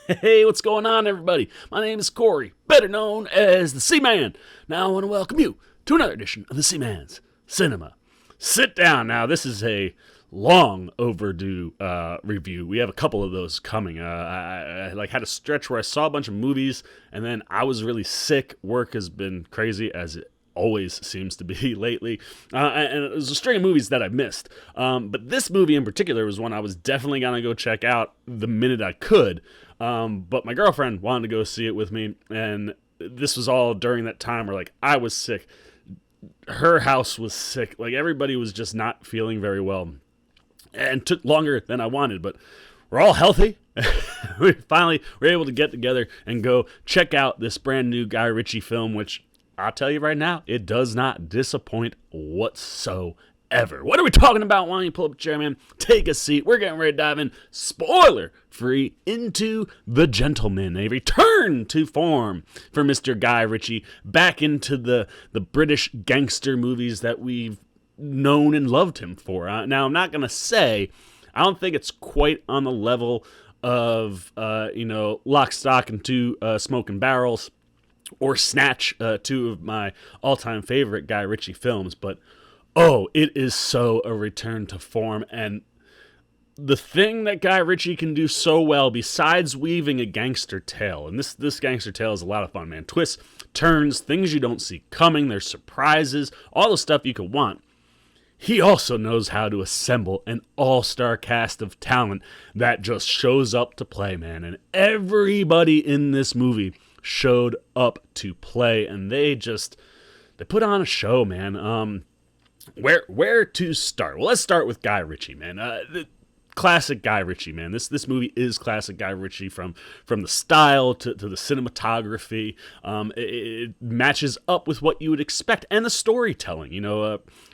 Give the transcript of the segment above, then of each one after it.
Hey, what's going on, everybody? My name is Corey, better known as the Seaman. Now, I want to welcome you to another edition of the Seaman's Cinema Sit Down. Now, this is a long overdue review. We have a couple of those coming. I had a stretch where I saw a bunch of movies, and then I was really sick. Work has been crazy, as it always seems to be lately, and it was a string of movies that I missed, but this movie in particular was one I was definitely gonna go check out the minute I could, but my girlfriend wanted to go see it with me, and this was all during that time where I was sick, her house was sick, everybody was just not feeling very well, and took longer than I wanted, but we're all healthy. We finally were able to get together and go check out this brand new Guy Ritchie film, which I'll tell you right now, it does not disappoint whatsoever. What are we talking about? Why don't you pull up a chair, man? Take a seat. We're getting ready to dive in, spoiler-free, into The Gentleman, a return to form for Mr. Guy Ritchie, back into the British gangster movies that we've known and loved him for. Now, I'm not going to say, I don't think it's quite on the level of, Lock, Stock, and Two Smoking Barrels, or Snatch, two of my all-time favorite Guy Ritchie films, but it is so a return to form, and the thing that Guy Ritchie can do so well, besides weaving a gangster tale, and this gangster tale is a lot of fun, man, twists, turns, things you don't see coming, there's surprises, all the stuff you could want. He also knows how to assemble an all-star cast of talent that just shows up to play, man, and everybody in this movie showed up to play, and they put on a show, man. Where to start? Well, let's start with Guy Ritchie, man. The classic Guy Ritchie, man. This movie is classic Guy Ritchie, from the style to the cinematography. It matches up with what you would expect, and the storytelling.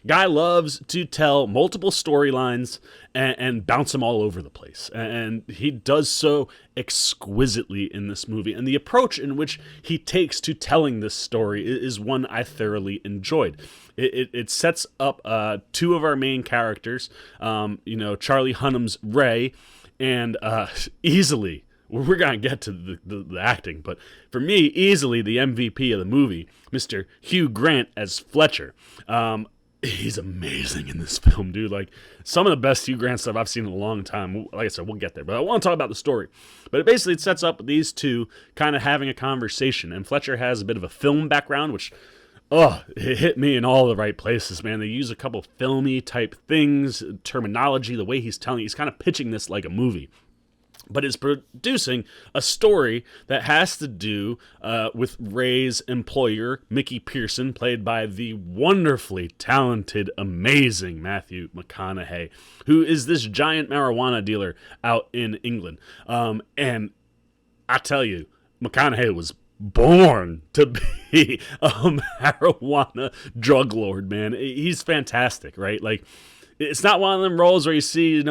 Guy loves to tell multiple storylines and bounce them all over the place, and he does so exquisitely in this movie. And the approach in which he takes to telling this story is one I thoroughly enjoyed. It sets up two of our main characters, Charlie Hunnam's Ray, and easily, we're going to get to the acting, but for me, easily the MVP of the movie, Mr. Hugh Grant as Fletcher. He's amazing in this film, dude. Some of the best Hugh Grant stuff I've seen in a long time. Like I said, we'll get there, but I want to talk about the story. But it sets up these two kind of having a conversation, and Fletcher has a bit of a film background, which it hit me in all the right places, man. They use a couple filmy type things, terminology, the way he's telling, he's kind of pitching this like a movie, but is producing a story that has to do with Ray's employer, Mickey Pearson, played by the wonderfully talented, amazing Matthew McConaughey, who is this giant marijuana dealer out in England. And I tell you, McConaughey was born to be a marijuana drug lord, man. He's fantastic, right? It's not one of them roles where you see,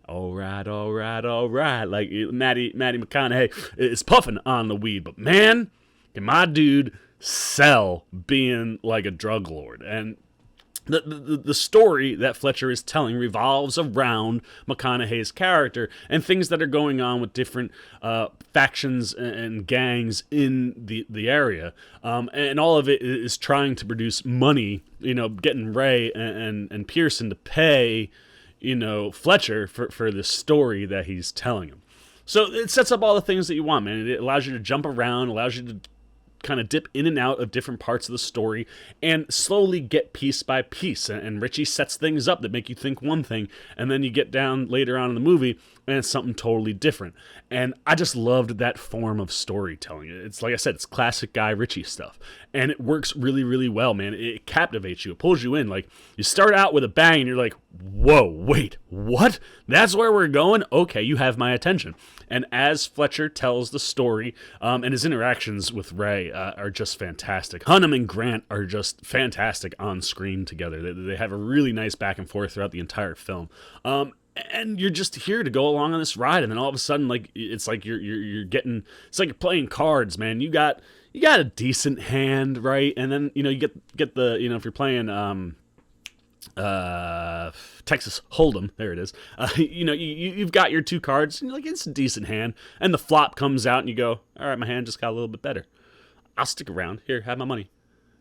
all right. Matty McConaughey is puffing on the weed, but man, can my dude sell being like a drug lord. And the story that Fletcher is telling revolves around McConaughey's character and things that are going on with different factions and gangs in the area. And all of it is trying to produce money, getting Ray and Pearson to pay, Fletcher for the story that he's telling him. So it sets up all the things that you want, man. It allows you to jump around, allows you to kind of dip in and out of different parts of the story and slowly get piece by piece. And Ritchie sets things up that make you think one thing, and then you get down later on in the movie and it's something totally different. And I just loved that form of storytelling. It's like I said, it's classic Guy Ritchie stuff, and it works really, really well, man. It captivates you. It pulls you in. You start out with a bang and you're like, whoa, wait, what? That's where we're going? Okay, you have my attention. And as Fletcher tells the story, and his interactions with Ray are just fantastic. Hunnam and Grant are just fantastic on screen together. They have a really nice back and forth throughout the entire film. And you're just here to go along on this ride, and then all of a sudden, it's like you're getting, it's like you're playing cards, man. You got a decent hand, right? And then you get the, if you're playing Texas Hold'em. There it is. You've got your two cards, and you're like, it's a decent hand. And the flop comes out, and you go, all right, my hand just got a little bit better. I'll stick around. Here, have my money.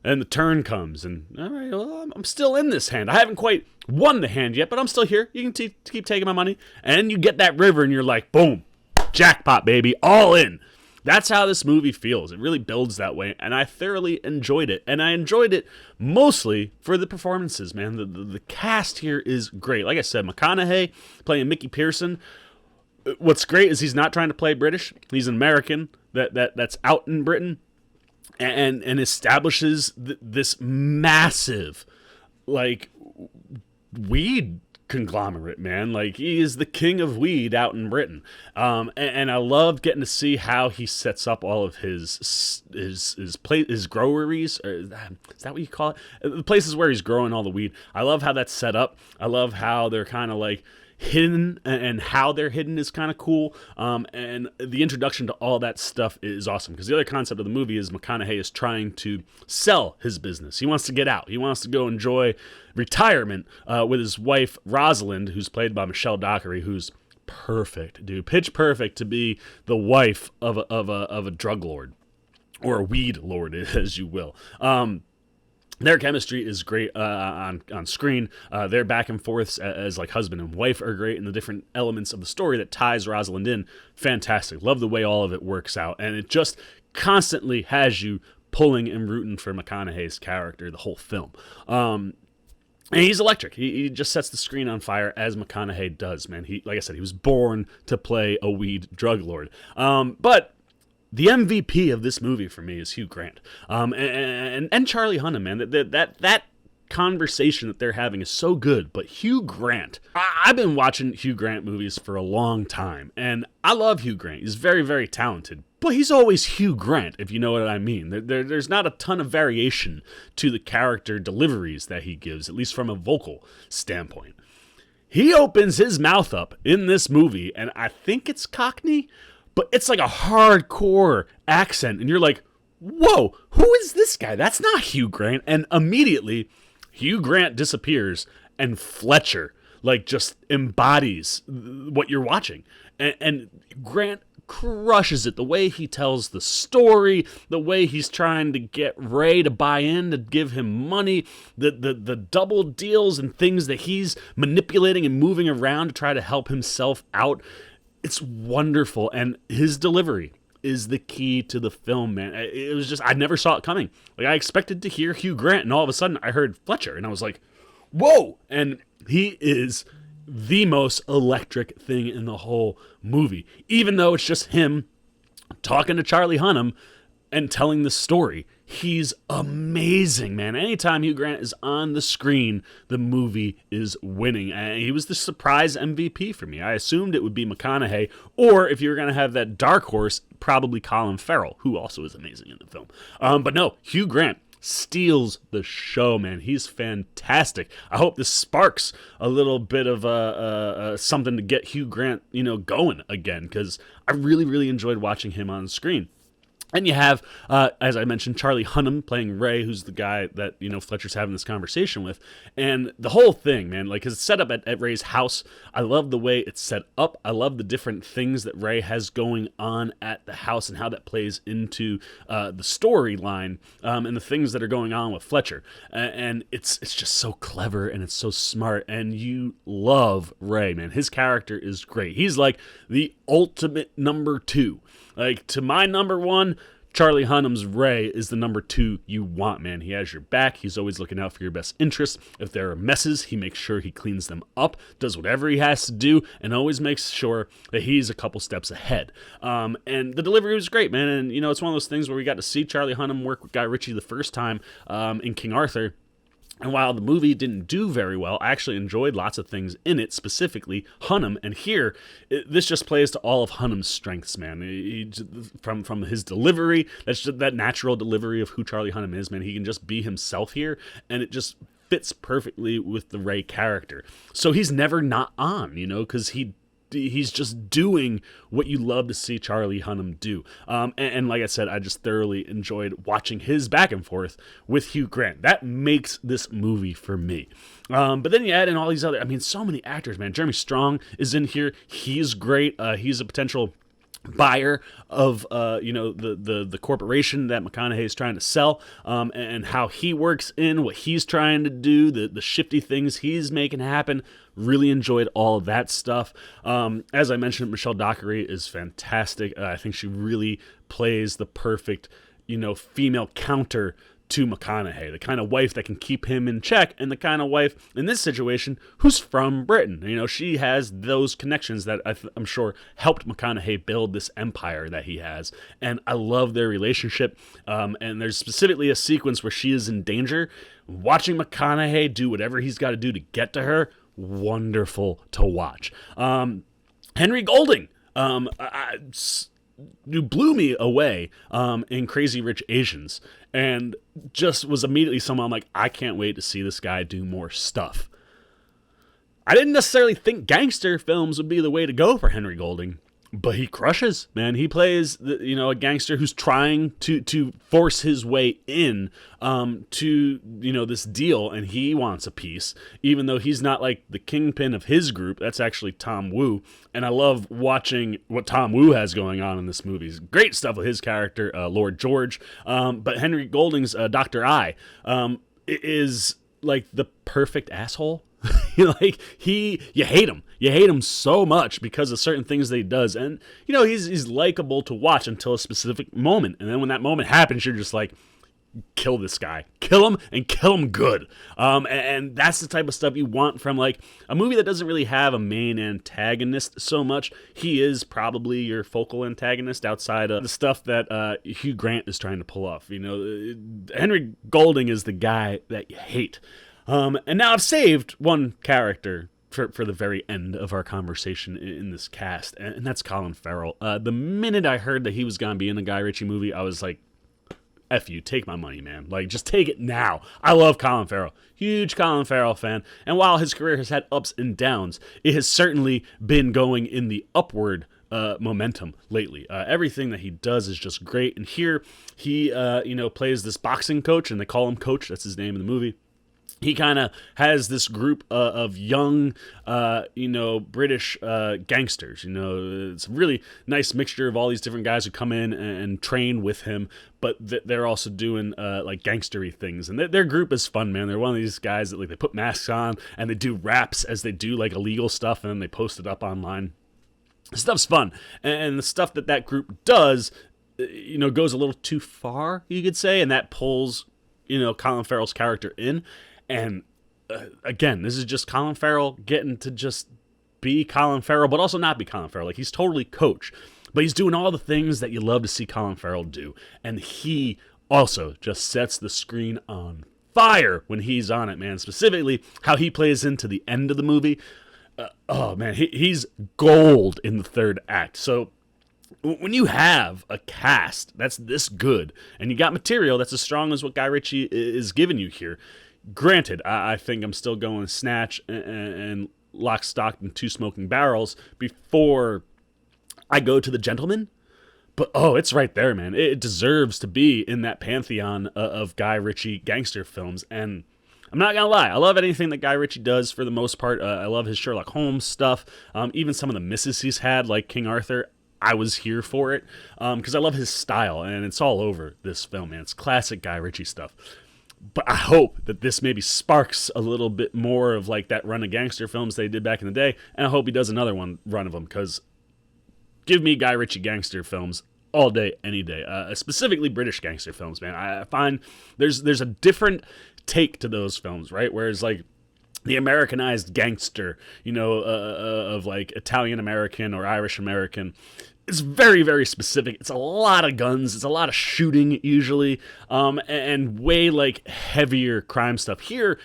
And the turn comes, and all right, well, I'm still in this hand. I haven't quite won the hand yet, but I'm still here. You can keep taking my money. And you get that river, and you're like, boom, jackpot, baby, all in. That's how this movie feels. It really builds that way, and I thoroughly enjoyed it. And I enjoyed it mostly for the performances, man. The cast here is great. Like I said, McConaughey playing Mickey Pearson. What's great is he's not trying to play British. He's an American that's out in Britain and establishes this massive, like, weed conglomerate, man. Like, he is the king of weed out in Britain. And I love getting to see how he sets up all of his groweries. Or is that what you call it? The places where he's growing all the weed. I love how that's set up. I love how they're kind of like hidden, and how they're hidden is kind of cool. And the introduction to all that stuff is awesome, because the other concept of the movie is McConaughey is trying to sell his business. He wants to get out. He wants to go enjoy retirement with his wife Rosalind, who's played by Michelle Dockery, who's perfect, dude, pitch perfect to be the wife of a drug lord, or a weed lord, as you will. Their chemistry is great on screen. Their back and forths as like husband and wife are great, and the different elements of the story that ties Rosalind in, fantastic. Love the way all of it works out, and it just constantly has you pulling and rooting for McConaughey's character the whole film. And he's electric. He just sets the screen on fire, as McConaughey does, man. Like I said, he was born to play a weed drug lord. But the MVP of this movie for me is Hugh Grant, and Charlie Hunnam, man. That conversation that they're having is so good. But Hugh Grant, I've been watching Hugh Grant movies for a long time, and I love Hugh Grant. He's very, very talented, but he's always Hugh Grant, if you know what I mean. There's not a ton of variation to the character deliveries that he gives, at least from a vocal standpoint. He opens his mouth up in this movie, and I think it's Cockney, but it's like a hardcore accent, and you're like, whoa, who is this guy? That's not Hugh Grant. And immediately, Hugh Grant disappears, and Fletcher, like, just embodies what you're watching. And Grant crushes it. The way he tells the story, the way he's trying to get Ray to buy in, to give him money, the double deals and things that he's manipulating and moving around to try to help himself out. It's wonderful, and his delivery is the key to the film, man. It was just, I never saw it coming. Like, I expected to hear Hugh Grant, and all of a sudden I heard Fletcher, and I was like, whoa! And he is the most electric thing in the whole movie, even though it's just him talking to Charlie Hunnam and telling the story. He's amazing, man. Anytime Hugh Grant is on the screen, the movie is winning. And he was the surprise MVP for me. I assumed it would be McConaughey, or if you were going to have that dark horse, probably Colin Farrell, who also is amazing in the film. But no, Hugh Grant steals the show, man. He's fantastic. I hope this sparks a little bit of something to get Hugh Grant, going again, because I really, really enjoyed watching him on screen. And you have, as I mentioned, Charlie Hunnam playing Ray, who's the guy that, Fletcher's having this conversation with. And the whole thing, man, like, it's set up at Ray's house. I love the way it's set up. I love the different things that Ray has going on at the house and how that plays into the storyline and the things that are going on with Fletcher. And it's just so clever, and it's so smart. And you love Ray, man. His character is great. He's like the ultimate number two. Like, to my number one, Charlie Hunnam's Ray is the number two you want, man. He has your back. He's always looking out for your best interests. If there are messes, he makes sure he cleans them up, does whatever he has to do, and always makes sure that he's a couple steps ahead. And the delivery was great, man. And, it's one of those things where we got to see Charlie Hunnam work with Guy Ritchie the first time in King Arthur. And while the movie didn't do very well, I actually enjoyed lots of things in it, specifically Hunnam. And here, this just plays to all of Hunnam's strengths, man. From his delivery, that's just that natural delivery of who Charlie Hunnam is, man. He can just be himself here, and it just fits perfectly with the Ray character. So he's never not on, because he he's just doing what you love to see Charlie Hunnam do. And like I said, I just thoroughly enjoyed watching his back and forth with Hugh Grant. That makes this movie for me. But then you add in all these other, so many actors, man. Jeremy Strong is in here. He's great. He's a potential buyer of the corporation that McConaughey is trying to sell, and how he works in what he's trying to do, the shifty things he's making happen. Really enjoyed all of that stuff. As I mentioned, Michelle Dockery is fantastic. I think she really plays the perfect female counter to McConaughey, the kind of wife that can keep him in check, and the kind of wife in this situation who's from Britain. She has those connections that I'm sure helped McConaughey build this empire that he has, and I love their relationship. And there's specifically a sequence where she is in danger. Watching McConaughey do whatever he's got to do to get to her, wonderful to watch. Henry Golding, you blew me away in Crazy Rich Asians, and just was immediately someone I'm like, I can't wait to see this guy do more stuff. I didn't necessarily think gangster films would be the way to go for Henry Golding, but he crushes, man. He plays a gangster who's trying to force his way in to this deal, and he wants a piece, even though he's not like the kingpin of his group. That's actually Tom Wu, and I love watching what Tom Wu has going on in this movie. Great stuff with his character, Lord George. But Henry Golding's Dr. I is like the perfect asshole. You hate him so much because of certain things that he does, and he's likable to watch until a specific moment, and then when that moment happens, you're just like, kill this guy, kill him, and kill him good. And that's the type of stuff you want from like a movie that doesn't really have a main antagonist so much. He is probably your focal antagonist outside of the stuff that Hugh Grant is trying to pull off. Henry Golding is the guy that you hate. And now I've saved one character for the very end of our conversation in this cast, and that's Colin Farrell. The minute I heard that he was going to be in the Guy Ritchie movie, I was like, F you, take my money, man. Like, just take it now. I love Colin Farrell. Huge Colin Farrell fan. And while his career has had ups and downs, it has certainly been going in the upward momentum lately. Everything that he does is just great. And here he, plays this boxing coach, and they call him Coach. That's his name in the movie. He kind of has this group of young, British gangsters. It's a really nice mixture of all these different guys who come in and train with him, but they're also doing like gangstery things. And their group is fun, man. They're one of these guys that they put masks on and they do raps as they do like illegal stuff, and then they post it up online. Stuff's fun, and the stuff that group does, goes a little too far, you could say, and that pulls Colin Farrell's character in. And again, this is just Colin Farrell getting to just be Colin Farrell, but also not be Colin Farrell. Like, he's totally Coach, but he's doing all the things that you love to see Colin Farrell do. And he also just sets the screen on fire when he's on it, man. Specifically, how he plays into the end of the movie. He's gold in the third act. So when you have a cast that's this good, and you got material that's as strong as what Guy Ritchie is giving you here, granted, I think I'm still going Snatch and Lock, Stock, and Two Smoking Barrels before I go to The Gentleman. But, it's right there, man. It deserves to be in that pantheon of Guy Ritchie gangster films. And I'm not going to lie, I love anything that Guy Ritchie does for the most part. I love his Sherlock Holmes stuff. Even some of the misses he's had, like King Arthur, I was here for it. Because I love his style, and it's all over this film, man. It's classic Guy Ritchie stuff. But I hope that this maybe sparks a little bit more of like that run of gangster films they did back in the day, and I hope he does another run of them, because give me Guy Ritchie gangster films all day, any day. Specifically British gangster films, man. I find there's a different take to those films, right? Whereas like the Americanized gangster, of like Italian American or Irish American, it's very, very specific. It's a lot of guns. It's a lot of shooting, usually, and way, like, heavier crime stuff. Here,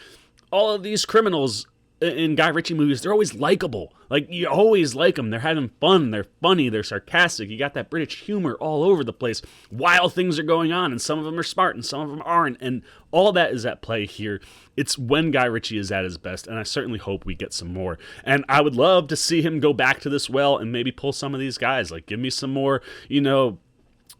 all of these criminals in Guy Ritchie movies, they're always likable. Like, you always like them. They're having fun. They're funny. They're sarcastic. You got that British humor all over the place while things are going on, and some of them are smart and some of them aren't, and all that is at play here. It's when Guy Ritchie is at his best, and I certainly hope we get some more. And I would love to see him go back to this well and maybe pull some of these guys. Like, give me some more,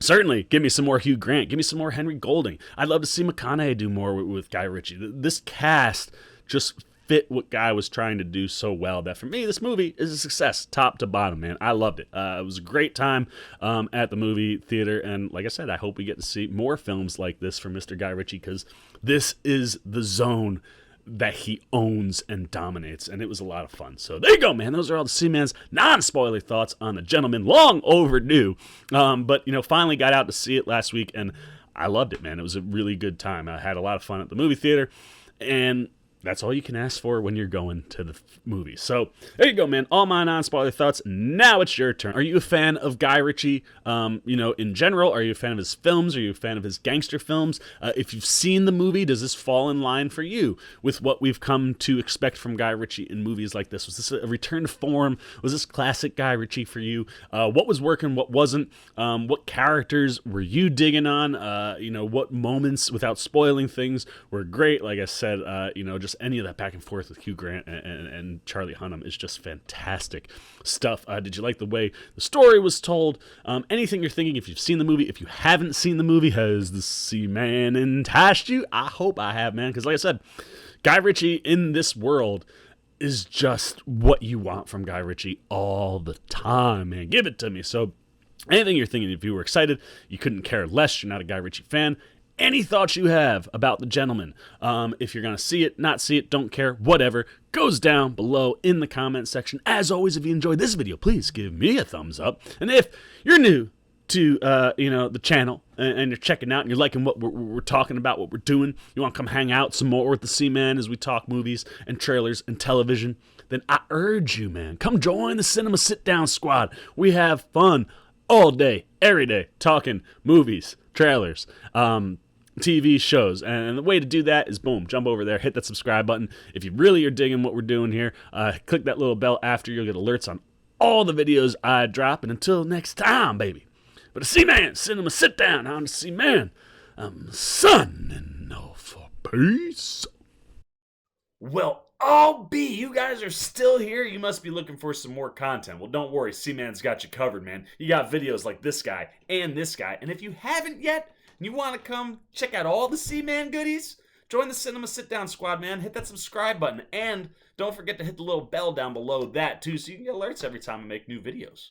certainly, give me some more Hugh Grant. Give me some more Henry Golding. I'd love to see McConaughey do more with Guy Ritchie. This cast just fit what Guy was trying to do so well that for me, this movie is a success, top to bottom, man. I loved it. It was a great time at the movie theater, and like I said, I hope we get to see more films like this from Mr. Guy Ritchie, because this is the zone that he owns and dominates, and it was a lot of fun. So there you go, man. Those are all the Seaman's non-spoiler thoughts on The Gentleman. Long overdue, but finally got out to see it last week, and I loved it, man. It was a really good time. I had a lot of fun at the movie theater, and that's all you can ask for when you're going to the movie. So there you go, man. All my non-spoiler thoughts. Now it's your turn. Are you a fan of Guy Ritchie, in general? Are you a fan of his films? Are you a fan of his gangster films? If you've seen the movie, does this fall in line for you with what we've come to expect from Guy Ritchie in movies like this? Was this a return to form? Was this classic Guy Ritchie for you? What was working? What wasn't? What characters were you digging on? What moments, without spoiling things, were great? Like I said, just any of that back and forth with Hugh Grant and Charlie Hunnam is just fantastic stuff. Did you like the way the story was told? Anything you're thinking, if you've seen the movie, if you haven't seen the movie, has the Seaman enticed you? I hope I have, man, because like I said, Guy Ritchie in this world is just what you want from Guy Ritchie all the time, man. Give it to me. So anything you're thinking, if you were excited, you couldn't care less, you're not a Guy Ritchie fan, any thoughts you have about The Gentleman, if you're going to see it, not see it, don't care, whatever, goes down below in the comment section. As always, if you enjoyed this video, please give me a thumbs up. And if you're new to, the channel and you're checking out and you're liking what we're talking about, what we're doing, you want to come hang out some more with the Seaman as we talk movies and trailers and television, then I urge you, man, come join the Cinema Sit-Down Squad. We have fun all day, every day, talking movies, trailers, TV shows, and the way to do that is boom, jump over there, hit that subscribe button. If you really are digging what we're doing here, click that little bell after. You'll get alerts on all the videos I drop, and until next time, baby, but the Seaman Cinema Sit Down, I'm the Seaman, I'm the son, and all for peace. Well, you guys are still here. You must be looking for some more content. Well, don't worry, Seaman's got you covered, man. You got videos like this guy, and if you haven't yet, and you want to come check out all the Seaman goodies, join the Cinema Sit-Down Squad, man. Hit that subscribe button. And don't forget to hit the little bell down below that, too, so you can get alerts every time I make new videos.